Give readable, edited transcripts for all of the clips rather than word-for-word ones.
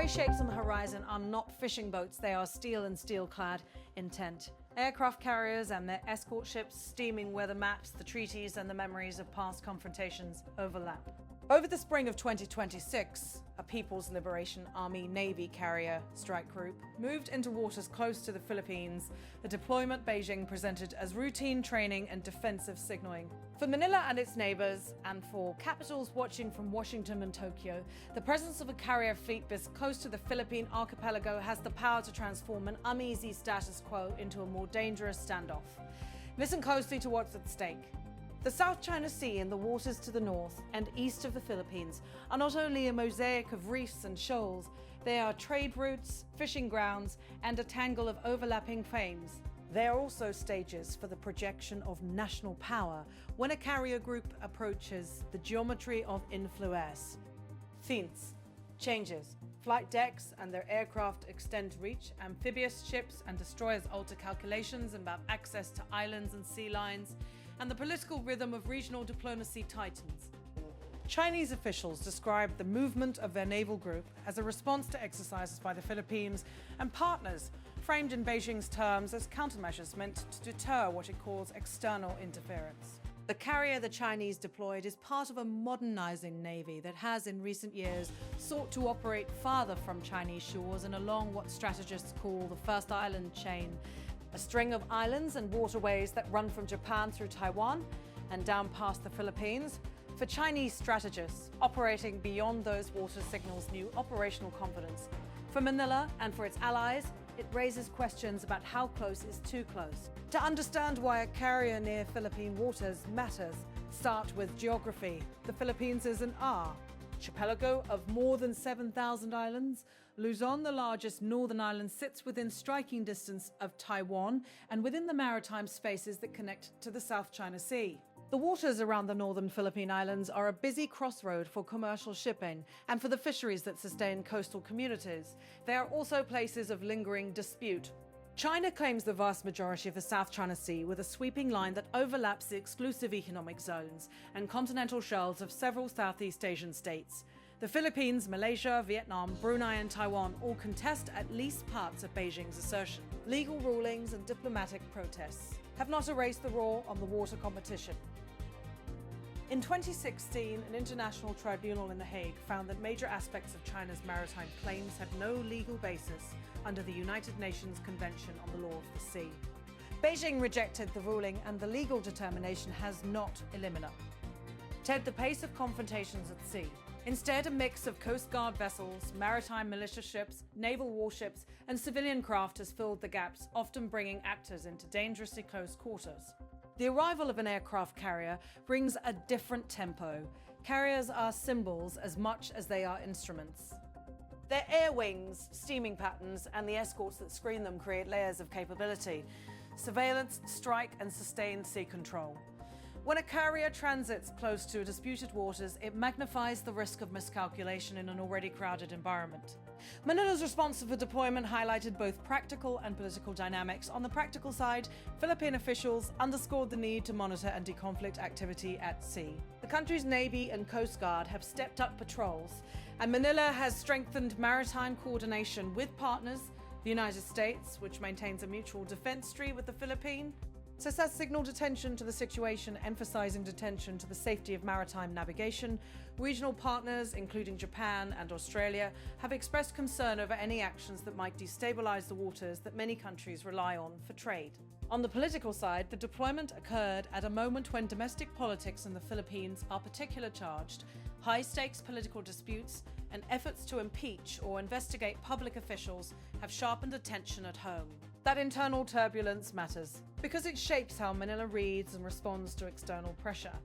grey shapes on the horizon are not fishing boats, they are steel and steel-clad intent. Aircraft carriers and their escort ships steaming where the maps, the treaties and the memories of past confrontations overlap. Over the spring of 2026, a People's Liberation Army Navy carrier strike group moved into waters close to the Philippines, a deployment Beijing presented as routine training and defensive signaling. For Manila and its neighbors, and for capitals watching from Washington and Tokyo, the presence of a carrier fleet this close to the Philippine archipelago has the power to transform an uneasy status quo into a more dangerous standoff. Listen closely to what's at stake. The South China Sea and the waters to the north and east of the Philippines are not only a mosaic of reefs and shoals, they are trade routes, fishing grounds, and a tangle of overlapping claims. They are also stages for the projection of national power when a carrier group approaches the geometry of influence. Fins, changes, flight decks and their aircraft extend reach, amphibious ships and destroyers alter calculations about access to islands and sea lines, and the political rhythm of regional diplomacy tightens. Chinese officials described the movement of their naval group as a response to exercises by the Philippines and partners, framed in Beijing's terms as countermeasures meant to deter what it calls external interference. The carrier the Chinese deployed is part of a modernizing navy that has in recent years sought to operate farther from Chinese shores and along what strategists call the First Island chain, a string of islands and waterways that run from Japan through Taiwan and down past the Philippines. For Chinese strategists, operating beyond those waters signals new operational confidence. For Manila and for its allies, it raises questions about how close is too close. To understand why a carrier near Philippine waters matters, start with geography. The Philippines is an archipelago of more than 7,000 islands. Luzon, the largest northern island, sits within striking distance of Taiwan and within the maritime spaces that connect to the South China Sea. The waters around the northern Philippine islands are a busy crossroad for commercial shipping and for the fisheries that sustain coastal communities. They are also places of lingering dispute. China claims the vast majority of the South China Sea with a sweeping line that overlaps the exclusive economic zones and continental shelves of several Southeast Asian states. The Philippines, Malaysia, Vietnam, Brunei and Taiwan all contest at least parts of Beijing's assertion. Legal rulings and diplomatic protests have not erased the roar on the water competition. In 2016, an international tribunal in The Hague found that major aspects of China's maritime claims had no legal basis under the United Nations Convention on the Law of the Sea. Beijing rejected the ruling and the legal determination has not elimina the pace of confrontations at sea. Instead, a mix of Coast Guard vessels, maritime militia ships, naval warships, and civilian craft has filled the gaps, often bringing actors into dangerously close quarters. The arrival of an aircraft carrier brings a different tempo. Carriers are symbols as much as they are instruments. Their air wings, steaming patterns, and the escorts that screen them create layers of capability: surveillance, strike, and sustained sea control. When a carrier transits close to disputed waters, it magnifies the risk of miscalculation in an already crowded environment. Manila's response to the deployment highlighted both practical and political dynamics. On the practical side, Philippine officials underscored the need to monitor anti-conflict activity at sea. The country's Navy and Coast Guard have stepped up patrols, and Manila has strengthened maritime coordination with partners, the United States, which maintains a mutual defense treaty with the Philippines. CESAS signaled attention to the situation, emphasizing attention to the safety of maritime navigation. Regional partners, including Japan and Australia, have expressed concern over any actions that might destabilize the waters that many countries rely on for trade. On the political side, the deployment occurred at a moment when domestic politics in the Philippines are particularly charged. High-stakes political disputes and efforts to impeach or investigate public officials have sharpened attention at home. That internal turbulence matters because it shapes how Manila reads and responds to external pressure.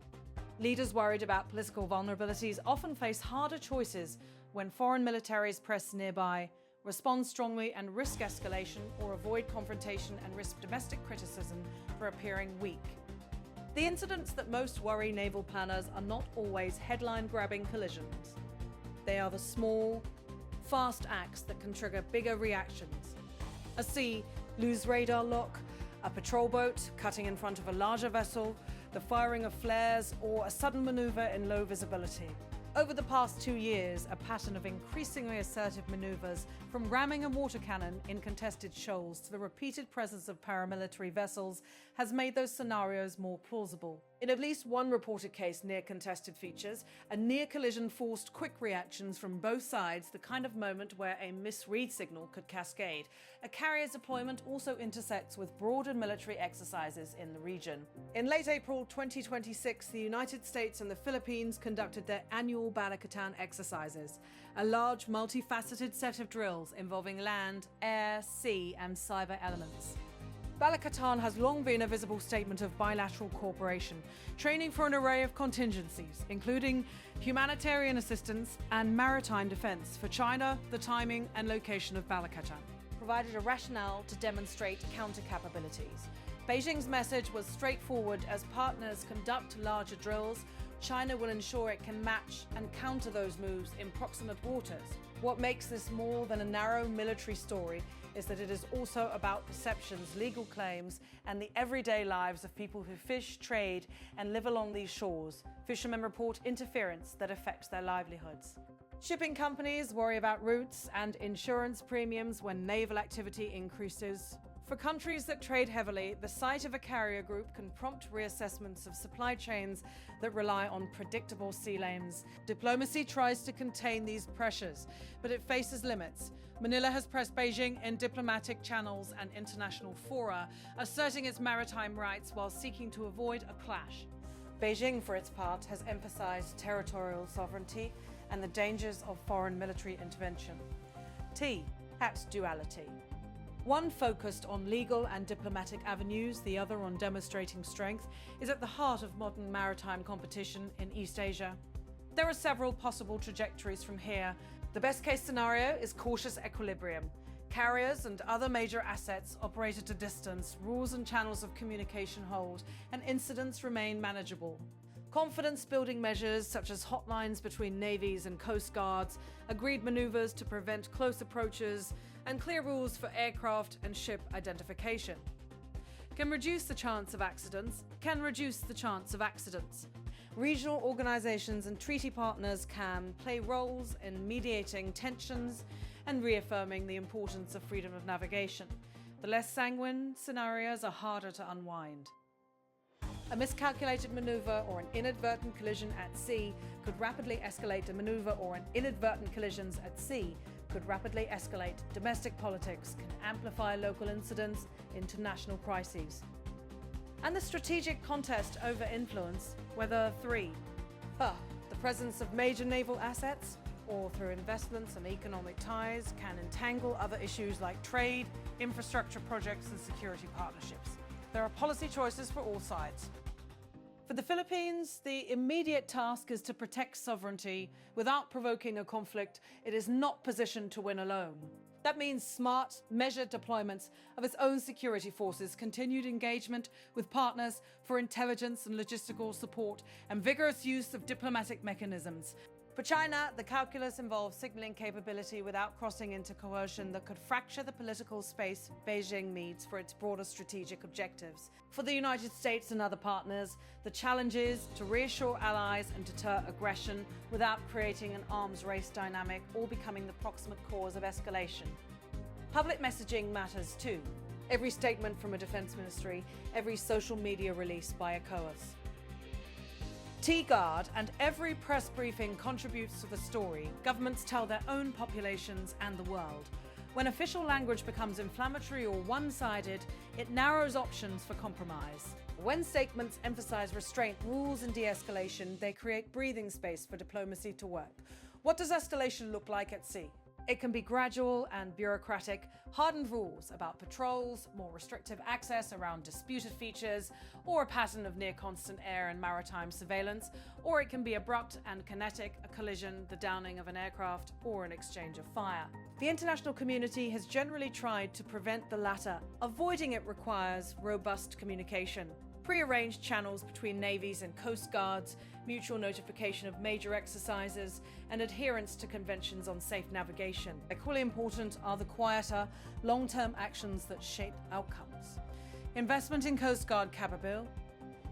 Leaders worried about political vulnerabilities often face harder choices when foreign militaries press nearby, respond strongly and risk escalation, or avoid confrontation and risk domestic criticism for appearing weak. The incidents that most worry naval planners are not always headline-grabbing collisions. They are the small, fast acts that can trigger bigger reactions. A sea lose radar lock, a patrol boat cutting in front of a larger vessel, the firing of flares, or a sudden maneuver in low visibility. Over the past 2 years, a pattern of increasingly assertive maneuvers, from ramming a water cannon in contested shoals to the repeated presence of paramilitary vessels, has made those scenarios more plausible. In at least one reported case near contested features, a near collision forced quick reactions from both sides, the kind of moment where a misread signal could cascade. A carrier's deployment also intersects with broader military exercises in the region. In late April 2026, the United States and the Philippines conducted their annual Balikatan exercises, a large, multifaceted set of drills involving land, air, sea, and cyber elements. Balikatan has long been a visible statement of bilateral cooperation, training for an array of contingencies, including humanitarian assistance and maritime defense for China. The timing and location of Balikatan provided a rationale to demonstrate counter capabilities. Beijing's message was straightforward: as partners conduct larger drills, China will ensure it can match and counter those moves in proximate waters. What makes this more than a narrow military story is that it is also about perceptions, legal claims, and the everyday lives of people who fish, trade, and live along these shores. Fishermen report interference that affects their livelihoods. Shipping companies worry about routes and insurance premiums when naval activity increases. For countries that trade heavily, the sight of a carrier group can prompt reassessments of supply chains that rely on predictable sea lanes. Diplomacy tries to contain these pressures, but it faces limits. Manila has pressed Beijing in diplomatic channels and international fora, asserting its maritime rights while seeking to avoid a clash. Beijing, for its part, has emphasized territorial sovereignty and the dangers of foreign military intervention. T. At duality. One focused on legal and diplomatic avenues, the other on demonstrating strength, is at the heart of modern maritime competition in East Asia. There are several possible trajectories from here. The best-case scenario is cautious equilibrium. Carriers and other major assets operate at a distance, rules and channels of communication hold, and incidents remain manageable. Confidence-building measures such as hotlines between navies and coast guards, agreed maneuvers to prevent close approaches, and clear rules for aircraft and ship identification can reduce the chance of accidents. Regional organizations and treaty partners can play roles in mediating tensions and reaffirming the importance of freedom of navigation. The less sanguine scenarios are harder to unwind. A miscalculated maneuver or an inadvertent collision at sea could rapidly escalate. A maneuver or an inadvertent collisions at sea could rapidly escalate. Domestic politics can amplify local incidents into national crises. And the strategic contest over influence, whether through the presence of major naval assets or through investments and economic ties, can entangle other issues like trade, infrastructure projects, and security partnerships. There are policy choices for all sides. For the Philippines, the immediate task is to protect sovereignty without provoking a conflict it is not positioned to win alone. That means smart, measured deployments of its own security forces, continued engagement with partners for intelligence and logistical support, and vigorous use of diplomatic mechanisms. For China, the calculus involves signaling capability without crossing into coercion that could fracture the political space Beijing needs for its broader strategic objectives. For the United States and other partners, the challenge is to reassure allies and deter aggression without creating an arms race dynamic or becoming the proximate cause of escalation. Public messaging matters too. Every statement from a defense ministry, every social media release by a COAS. T-Guard and every press briefing contributes to the story. Governments tell their own populations and the world. When official language becomes inflammatory or one-sided, it narrows options for compromise. When statements emphasize restraint, rules, and de-escalation, they create breathing space for diplomacy to work. What does escalation look like at sea? It can be gradual and bureaucratic, hardened rules about patrols, more restrictive access around disputed features, or a pattern of near-constant air and maritime surveillance, or it can be abrupt and kinetic, a collision, the downing of an aircraft, or an exchange of fire. The international community has generally tried to prevent the latter. Avoiding it requires robust communication, pre-arranged channels between navies and coast guards, mutual notification of major exercises, and adherence to conventions on safe navigation. Equally important are the quieter, long-term actions that shape outcomes. Investment in Coast Guard capability.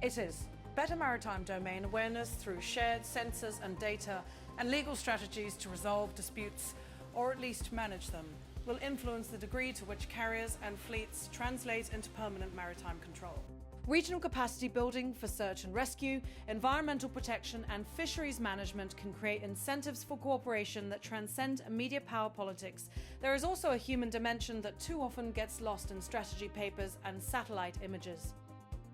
It is better maritime domain awareness through shared sensors and data and legal strategies to resolve disputes, or at least manage them, will influence the degree to which carriers and fleets translate into permanent maritime control. Regional capacity building for search and rescue, environmental protection and fisheries management can create incentives for cooperation that transcend immediate power politics. There is also a human dimension that too often gets lost in strategy papers and satellite images.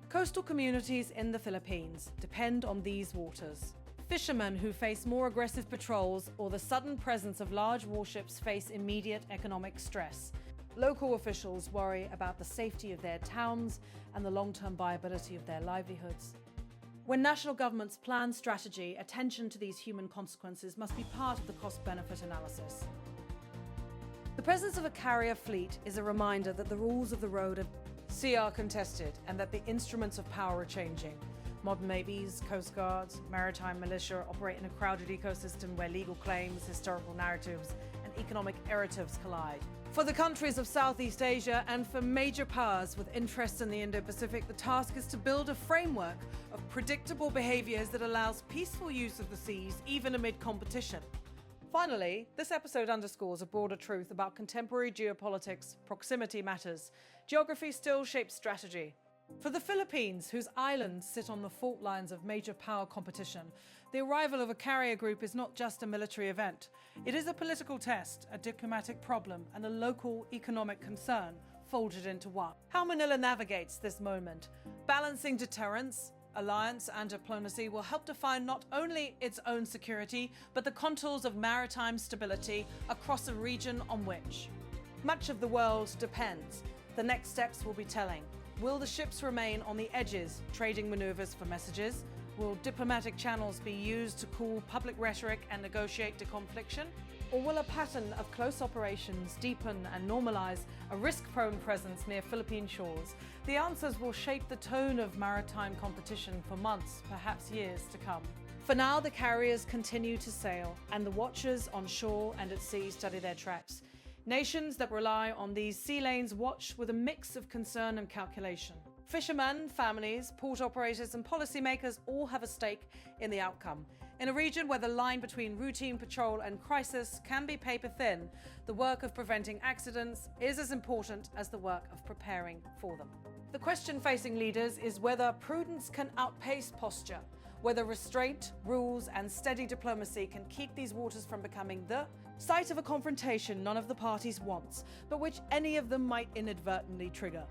Coastal communities in the Philippines depend on these waters. Fishermen who face more aggressive patrols or the sudden presence of large warships face immediate economic stress. Local officials worry about the safety of their towns and the long-term viability of their livelihoods. When national governments plan strategy, attention to these human consequences must be part of the cost-benefit analysis. The presence of a carrier fleet is a reminder that the rules of the road at sea are contested and that the instruments of power are changing. Modern navies, coast guards, maritime militia operate in a crowded ecosystem where legal claims, historical narratives, and economic erratives collide. For the countries of Southeast Asia and for major powers with interests in the Indo-Pacific, the task is to build a framework of predictable behaviors that allows peaceful use of the seas even amid competition. Finally, this episode underscores a broader truth about contemporary geopolitics. Proximity matters. Geography still shapes strategy. For the Philippines, whose islands sit on the fault lines of major power competition, the arrival of a carrier group is not just a military event. It is a political test, a diplomatic problem, and a local economic concern folded into one. How Manila navigates this moment, balancing deterrence, alliance, and diplomacy will help define not only its own security, but the contours of maritime stability across a region on which much of the world depends. The next steps will be telling. Will the ships remain on the edges, trading maneuvers for messages? Will diplomatic channels be used to cool public rhetoric and negotiate deconfliction? Or will a pattern of close operations deepen and normalize a risk-prone presence near Philippine shores? The answers will shape the tone of maritime competition for months, perhaps years to come. For now, the carriers continue to sail, and the watchers on shore and at sea study their tracks. Nations that rely on these sea lanes watch with a mix of concern and calculation. Fishermen, families, port operators and policymakers all have a stake in the outcome. In a region where the line between routine patrol and crisis can be paper thin, the work of preventing accidents is as important as the work of preparing for them. The question facing leaders is whether prudence can outpace posture, whether restraint, rules and steady diplomacy can keep these waters from becoming the site of a confrontation none of the parties wants, but which any of them might inadvertently trigger.